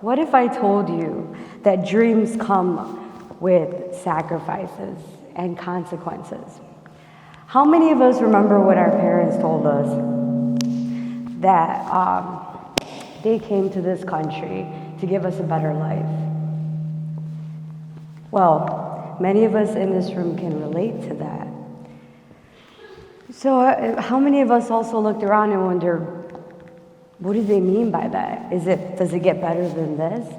What if I told you that dreams come with sacrifices and consequences? How many of us remember what our parents told us? That they came to this country to give us a better life. Well, many of us in this room can relate to that. So how many of us also looked around and wondered, what do they mean by that? Does it get better than this?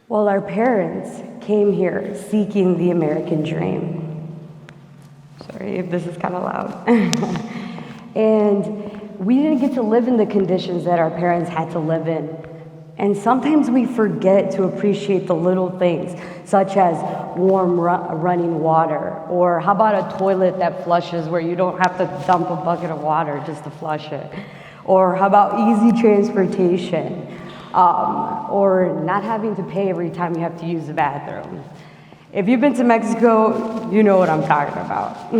Well, our parents came here seeking the American dream. Sorry if this is kind of loud. And we didn't get to live in the conditions that our parents had to live in. And sometimes we forget to appreciate the little things, such as warm running water, or how about a toilet that flushes where you don't have to dump a bucket of water just to flush it? Or how about easy transportation, or not having to pay every time you have to use the bathroom. If you've been to Mexico, you know what I'm talking about.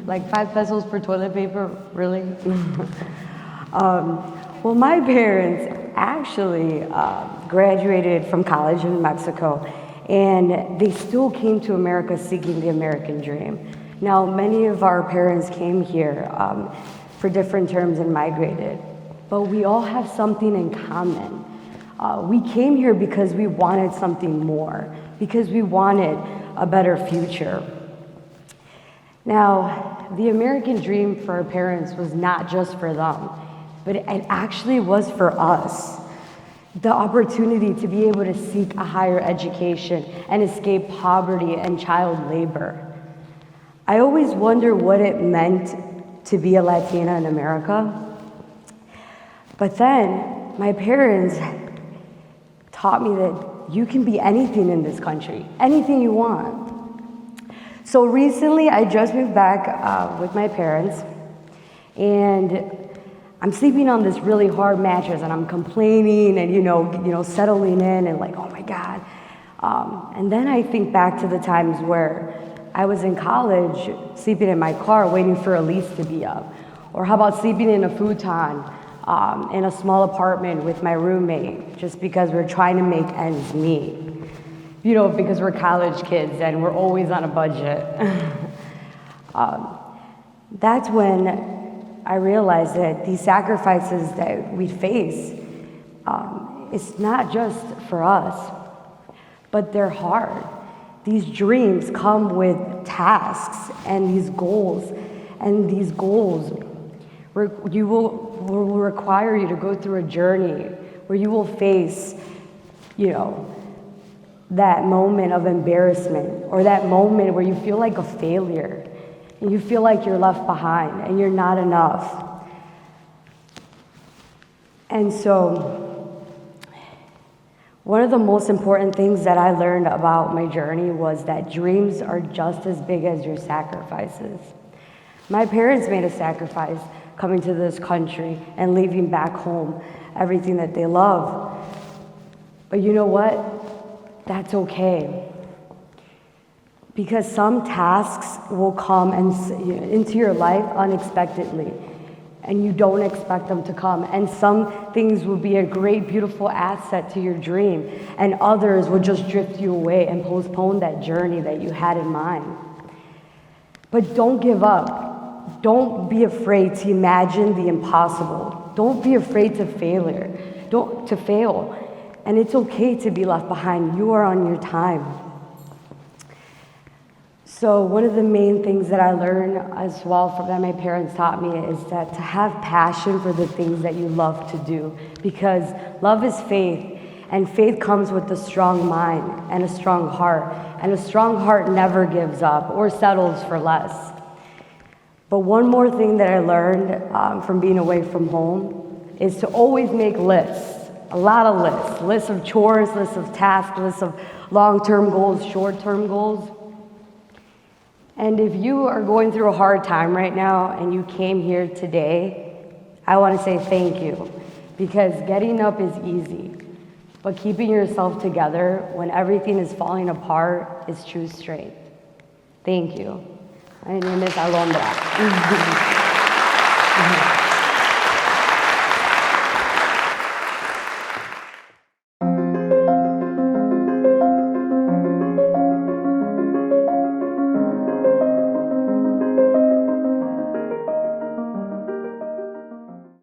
Like 5 pesos for toilet paper, really? Well, my parents actually graduated from college in Mexico, and they still came to America seeking the American dream. Now, many of our parents came here for different terms and migrated, but we all have something in common. We came here because we wanted something more, because we wanted a better future. Now, the American dream for our parents was not just for them, but it actually was for us. The opportunity to be able to seek a higher education and escape poverty and child labor. I always wonder what it meant to be a Latina in America. But then my parents taught me that you can be anything in this country, anything you want. So recently I just moved back with my parents, and I'm sleeping on this really hard mattress, and I'm complaining and settling in and like, oh my God. And then I think back to the times where I was in college, sleeping in my car, waiting for a lease to be up. Or how about sleeping in a futon in a small apartment with my roommate, just because we're trying to make ends meet. Because we're college kids and we're always on a budget. That's when I realized that these sacrifices that we face, it's not just for us, but they're hard. These dreams come with tasks and these goals will require you to go through a journey where you will face, that moment of embarrassment, or that moment where you feel like a failure and you feel like you're left behind and you're not enough. And so one of the most important things that I learned about my journey was that dreams are just as big as your sacrifices. My parents made a sacrifice coming to this country and leaving back home everything that they love. But you know what? That's okay. Because some tasks will come into your life unexpectedly, and you don't expect them to come. And some things will be a great, beautiful asset to your dream, and others will just drift you away and postpone that journey that you had in mind. But don't give up. Don't be afraid to imagine the impossible. Don't be afraid to fail. And it's okay to be left behind. You are on your time. So one of the main things that I learned as well that my parents taught me is that to have passion for the things that you love to do, because love is faith, and faith comes with a strong mind and a strong heart, and a strong heart never gives up or settles for less. But one more thing that I learned from being away from home is to always make lists, a lot of lists of chores, lists of tasks, lists of long-term goals, short-term goals. And if you are going through a hard time right now and you came here today, I want to say thank you, because getting up is easy, but keeping yourself together when everything is falling apart is true strength. Thank you. My name is Alondra.